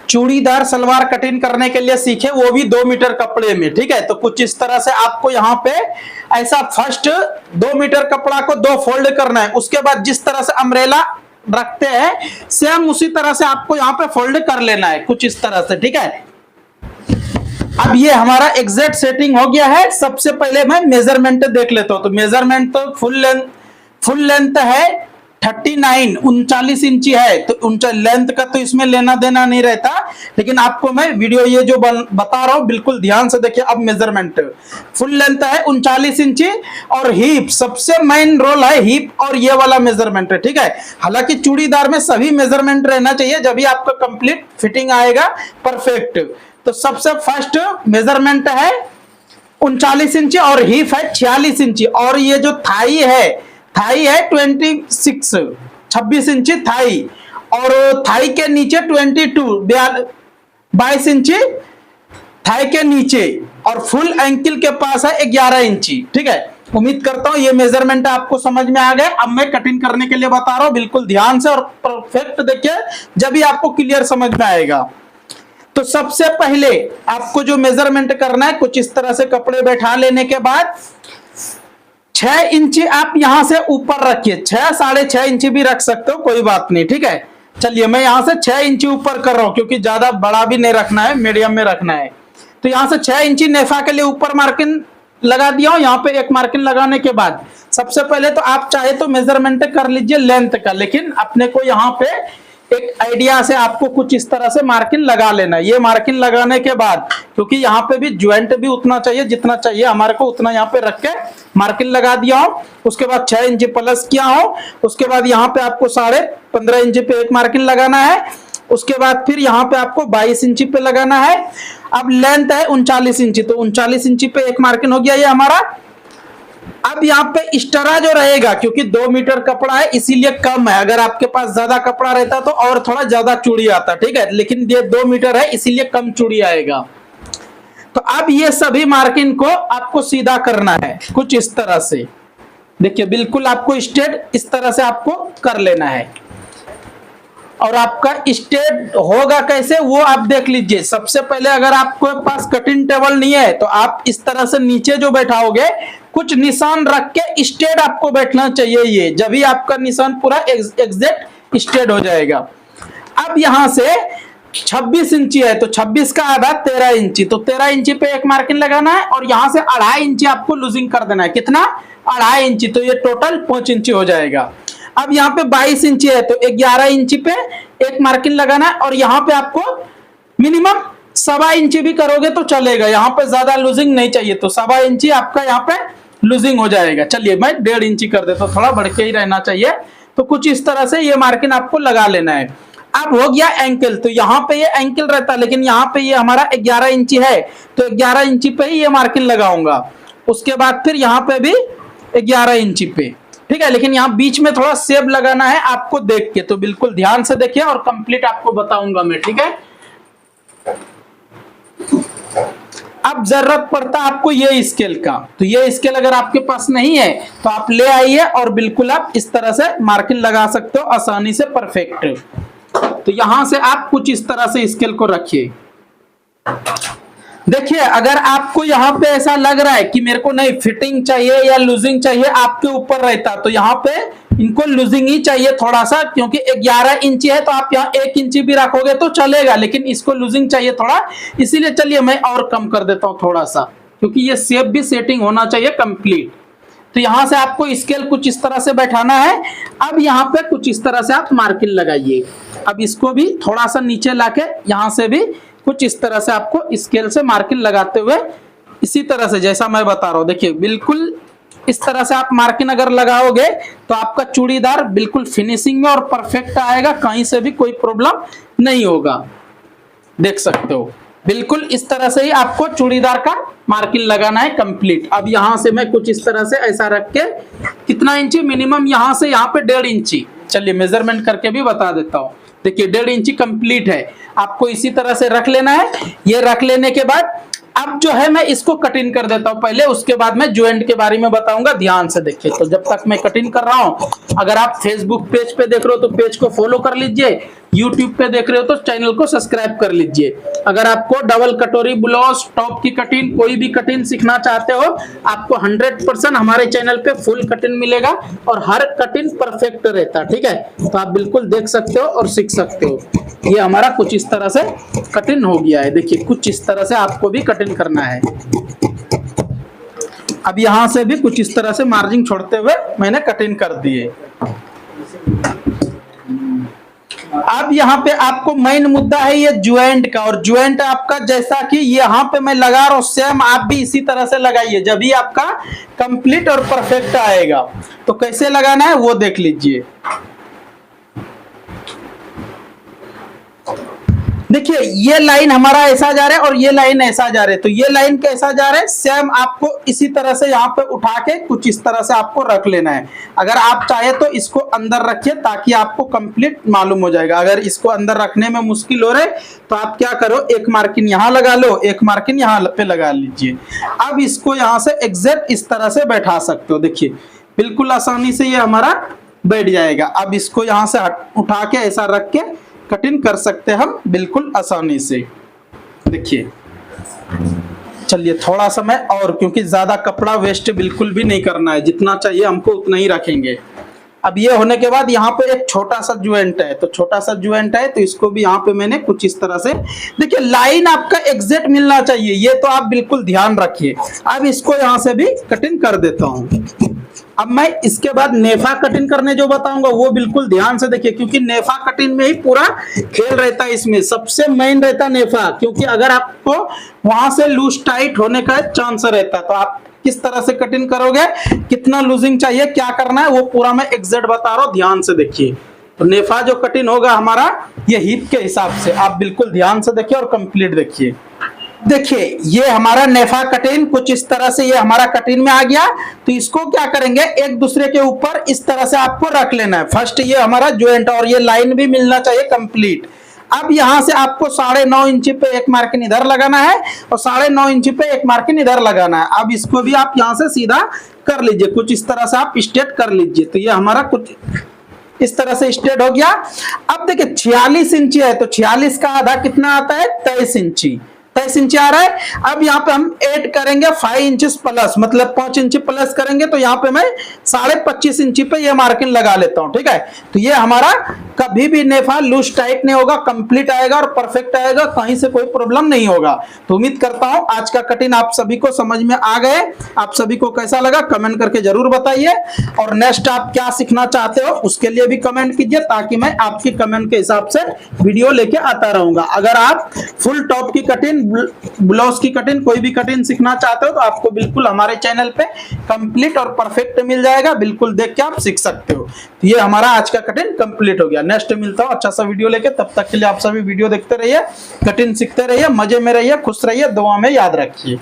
Churidar salwar cutting करने के लिए सीखे, वो भी 2 मीटर कपड़े में। ठीक है, तो कुछ इस तरह से आपको यहाँ पे ऐसा फर्स्ट 2 मीटर कपड़ा को 2 फोल्ड करना है, उसके बाद जिस तरह से अम्ब्रेला रखते हैं सेम उसी तरह से आपको यहाँ पे फोल्ड कर लेना है कुछ इस तरह से। ठीक है, अब ये हमारा एग्जैक्ट सेटिंग हो गया है। सबसे पहले मैं मेजरमेंट देख लेता हूं। तो मेजरमेंट तो फुल लेंथ है 39 इंची है, तो लेंथ का तो इसमें लेना देना नहीं रहता, लेकिन आपको मैं वीडियो ये जो बता रहा हूं बिल्कुल ध्यान से देखिए। अब मेजरमेंट फुल लेंथ है 39 इंची, और हीप सबसे मेन रोल है, हीप और ये वाला मेजरमेंट है। ठीक है, हालांकि चूड़ीदार में सभी मेजरमेंट रहना चाहिए, जब भी आपका कंप्लीट फिटिंग आएगा परफेक्ट। तो सबसे फर्स्ट मेजरमेंट है 39 इंची और हीप है 46 इंची, और ये जो थाई है 26 इंची थाई, और थाई के नीचे 22 इंची थाई के नीचे, और फुल एंकल के पास है 11 इंची। ठीक है, उम्मीद करता हूं ये मेजरमेंट आपको समझ में आ गए। अब मैं कटिंग करने के लिए बता रहा हूं, बिल्कुल ध्यान से और परफेक्ट देखिए, जब भी आपको क्लियर समझ में आएगा। तो सबसे पहले आपको जो मेजरमेंट करना है, कुछ इस तरह से कपड़े बैठा लेने के बाद 6 इंची आप यहां से ऊपर रखिए, 6 साढ़े 6 इंची भी रख सकते हो, कोई बात नहीं। ठीक है, चलिए मैं यहां से 6 इंची ऊपर कर रहा हूं, क्योंकि ज्यादा बड़ा भी नहीं रखना है, मीडियम में रखना है। तो यहां से 6 इंची नेफा के लिए ऊपर मार्किंग लगा दिया हूं। यहां पे एक मार्किंग लगाने के बाद सबसे पहले तो आप चाहे तो मेजरमेंट कर लीजिए लेंथ का, लेकिन अपने को यहां पे एक आइडिया से आपको कुछ इस तरह से मार्किंग लगा लेना है। ये मार्किंग लगाने के बाद, क्योंकि यहाँ पे भी ज्वाइंट भी उतना चाहिए जितना चाहिए हमारे को, उतना यहाँ पे रख के मार्किंग लगा दिया हो। उसके बाद 6 इंच प्लस किया हो, उसके बाद यहाँ पे आपको 15.5 इंच पे एक मार्किंग लगाना है, उसके बाद फिर यहाँ पे आपको 22 इंची पे लगाना है। अब लेंथ है 39 इंची, तो 39 इंची पे एक मार्किंग हो गया ये हमारा। अब यहाँ पे एक्स्ट्रा जो रहेगा, क्योंकि 2 मीटर कपड़ा है इसीलिए कम है, अगर आपके पास ज्यादा कपड़ा रहता तो और थोड़ा ज्यादा चूड़ी आता। ठीक है, लेकिन ये 2 मीटर है इसीलिए कम चूड़ी आएगा। तो अब ये सभी मार्किंग को आपको सीधा करना है कुछ इस तरह से। देखिए बिल्कुल आपको स्ट्रेट इस तरह से आपको कर लेना है, और आपका स्ट्रेट होगा कैसे वो आप देख लीजिए। सबसे पहले अगर आपके पास कटिंग टेबल नहीं है तो आप इस तरह से नीचे जो बैठाओगे कुछ निशान रख के स्ट्रेट आपको बैठना चाहिए, ये जब भी आपका निशान पूरा एग्जैक्ट स्ट्रेट हो जाएगा। अब यहां से 26 इंची है, तो 26 का आधा 13 इंची, तो 13 इंची पे एक मार्किंग लगाना है, और यहां से 2.5 इंची आपको लूजिंग कर देना है। कितना? 2.5 इंची, तो ये टोटल 5 इंची हो जाएगा। अब यहाँ पे 22 इंची है, तो 11 इंची पे एक मार्किंग लगाना है, और यहाँ पे आपको मिनिमम 1.25 इंची भी करोगे तो चलेगा, यहाँ पे ज्यादा लूजिंग नहीं चाहिए, तो 1.25 इंची आपका यहाँ पे लूजिंग हो जाएगा। चलिए मैं 1.5 इंची कर देता हूँ, थोड़ा बढ़ के ही रहना चाहिए। तो कुछ इस तरह से ये मार्किंग आपको लगा लेना है। अब हो गया एंकल, तो यहाँ पे ये एंकल रहता है, लेकिन यहाँ पे ये हमारा 11 इंची है, तो 11 इंची पे ही ये मार्किंग लगाऊंगा। उसके बाद फिर यहाँ पे भी 11 इंची पे। ठीक है, लेकिन यहाँ बीच में थोड़ा सेब लगाना है आपको देख के, तो बिल्कुल ध्यान से देखिए और कंप्लीट आपको बताऊंगा मैं। ठीक है, अब जरूरत पड़ता आपको ये स्केल का, तो ये स्केल अगर आपके पास नहीं है तो आप ले आइए, और बिल्कुल आप इस तरह से मार्किंग लगा सकते हो आसानी से परफेक्ट। तो यहां से आप कुछ इस तरह से स्केल को रखिए। देखिए अगर आपको यहाँ पे ऐसा लग रहा है कि मेरे को नहीं फिटिंग चाहिए या लूजिंग चाहिए, आपके ऊपर रहता, तो यहाँ पे इनको लूजिंग ही चाहिए थोड़ा सा, क्योंकि 11 इंची है तो आप यहाँ 1 इंची भी रखोगे तो चलेगा, लेकिन इसको लूजिंग चाहिए थोड़ा, इसीलिए चलिए मैं और कम कर देता हूँ थोड़ा सा, क्योंकि ये शेप भी सेटिंग होना चाहिए कंप्लीट। तो यहाँ से आपको स्केल कुछ इस तरह से बैठाना है। अब यहाँ पे कुछ इस तरह से आप मार्किंग लगाइए। अब इसको भी थोड़ा सा नीचे लाके यहाँ से भी कुछ इस तरह से आपको स्केल से मार्किंग लगाते हुए इसी तरह से जैसा मैं बता रहा हूँ, देखिए बिल्कुल इस तरह से आप मार्किंग अगर लगाओगे तो आपका चूड़ीदार बिल्कुल फिनिशिंग में और परफेक्ट आएगा, कहीं से भी कोई प्रॉब्लम नहीं होगा। देख सकते हो बिल्कुल इस तरह से ही आपको चूड़ीदार का मार्किंग लगाना है कंप्लीट। अब यहाँ से मैं कुछ इस तरह से ऐसा रख के कितना इंची मिनिमम यहाँ से यहाँ पे 1.5 इंची, चलिए मेजरमेंट करके भी बता देता हूँ। देखिए 1.5 इंची कंप्लीट है, आपको इसी तरह से रख लेना है। ये रख लेने के बाद अब जो है मैं इसको कटिंग कर देता हूँ पहले, उसके बाद मैं ज्वाइंट के बारे में बताऊंगा। ध्यान से देखिए, तो जब तक मैं कटिंग कर रहा हूँ, अगर आप फेसबुक पेज पे देख रहे हो तो पेज को फॉलो कर लीजिए, यूट्यूब पे देख रहे हो तो चैनल को सब्सक्राइब कर लीजिए। अगर आपको डबल कटोरी ब्लाउज, टॉप की कटिंग, कोई भी कटिंग सीखना चाहते हो, आपको 100% हमारे चैनल पे फुल कटिंग मिलेगा और हर कटिंग परफेक्ट रहता है, ठीक है। तो आप बिल्कुल देख सकते हो और सीख सकते हो। ये हमारा कुछ इस तरह से कटिंग हो गया है, देखिए कुछ इस तरह से आपको भी कटिंग करना है। अब यहां से भी कुछ इस तरह से मार्जिन छोड़ते हुए मैंने कटिंग कर दिए। अब यहाँ पे आपको मेन मुद्दा है ये ज्वाइंट का, और ज्वाइंट आपका जैसा कि यहाँ पे मैं लगा रहा हूं सेम आप भी इसी तरह से लगाइए, जब भी आपका कंप्लीट और परफेक्ट आएगा। तो कैसे लगाना है वो देख लीजिए। देखिए ये लाइन हमारा ऐसा जा रहा है और ये लाइन ऐसा जा रहा है, तो ये लाइन कैसा जा रहा है सेम आपको इसी तरह से यहाँ पे उठा के कुछ इस तरह से आपको रख लेना है। अगर आप चाहे तो इसको अंदर रखिए ताकि आपको कंप्लीट मालूम हो जाएगा। अगर इसको अंदर रखने में मुश्किल हो रहा है तो आप क्या करो, एक मार्किंग यहाँ लगा लो, एक मार्किंग यहाँ पे लगा लीजिए। अब इसको यहाँ से एग्जैक्ट इस तरह से बैठा सकते हो, देखिए बिल्कुल आसानी से ये हमारा बैठ जाएगा। अब इसको यहाँ से उठा के ऐसा रख के कटिंग कर सकते हैं हम बिल्कुल आसानी से। देखिए चलिए थोड़ा समय और, क्योंकि ज्यादा कपड़ा वेस्ट बिल्कुल भी नहीं करना है, जितना चाहिए हमको उतना ही रखेंगे। अब ये होने के बाद यहाँ पे एक छोटा सा ज्वाइंट है, तो छोटा सा ज्वाइंट है तो इसको भी यहाँ पे मैंने कुछ इस तरह से, देखिए लाइन आपका एग्जैक्ट मिलना चाहिए, ये तो आप बिल्कुल ध्यान रखिए। अब इसको यहाँ से भी कटिंग कर देता हूँ। अब मैं इसके बाद नेफा कटिंग करने जो बताऊंगा वो बिल्कुल ध्यान से देखिए, क्योंकि नेफा कटिंग में ही पूरा खेल रहता है, इसमें सबसे मेन रहता है नेफा। क्योंकि अगर आपको वहां से लूज टाइट होने का चांस रहता है, तो आप किस तरह से कटिंग करोगे, कितना लूजिंग चाहिए, क्या करना है वो पूरा मैं एग्जैक्ट बता रहा हूँ, ध्यान से देखिए। तो नेफा जो कटिंग होगा हमारा ये हिप के हिसाब से, आप बिल्कुल ध्यान से देखिए और कंप्लीट देखिए। देखिए ये हमारा नेफा कटिंग कुछ इस तरह से ये हमारा कटिंग में आ गया। तो इसको क्या करेंगे, एक दूसरे के ऊपर इस तरह से आपको रख लेना है। फर्स्ट ये हमारा ज्वाइंट और ये लाइन भी मिलना चाहिए कंप्लीट। अब यहां से आपको 9.5 इंच पे एक मार्किंग इधर लगाना है और 9.5 इंच पे एक मार्किंग इधर लगाना है। अब इसको भी आप यहां से सीधा कर लीजिए, कुछ इस तरह से आप स्ट्रेट कर लीजिए। तो ये हमारा कुछ इस तरह से स्ट्रेट हो गया। अब देखिए 46 इंची है, तो 46 का आधा कितना आता है, 23 इंची, 23 इंच आ रहा है। अब यहाँ पे हम ऐड करेंगे 5 इंचेस प्लस, मतलब 5 इंच प्लस करेंगे, तो यहाँ पे मैं 25.5 इंची पे ये मार्किंग लगा लेता हूँ, ठीक है। तो ये हमारा कभी भी नेफा लूज टाइट नहीं होगा, कंप्लीट आएगा और परफेक्ट आएगा, कहीं से कोई प्रॉब्लम नहीं होगा। तो उम्मीद करता हूँ आज का कटिंग आप सभी को समझ में आ गए। आप सभी को कैसा लगा कमेंट करके जरूर बताइए, और नेक्स्ट आप क्या सीखना चाहते हो उसके लिए भी कमेंट कीजिए, ताकि मैं आपकी कमेंट के हिसाब से वीडियो लेके आता रहूंगा। अगर आप फुल टॉप की कटिंग, ब्लाउज की कटिंग, कोई भी कटिंग सीखना चाहते हो तो आपको बिल्कुल हमारे चैनल पे कंप्लीट और परफेक्ट मिल जाएगा, बिल्कुल देख के आप सीख सकते हो। तो ये हमारा आज का कटिंग कंप्लीट हो गया। नेक्स्ट मिलता हूं अच्छा सा वीडियो लेके, तब तक के लिए आप सभी वीडियो देखते रहिए, कटिंग सीखते रहिए, मजे में रहिए, खुश रहिए, दुआ में याद रखिए।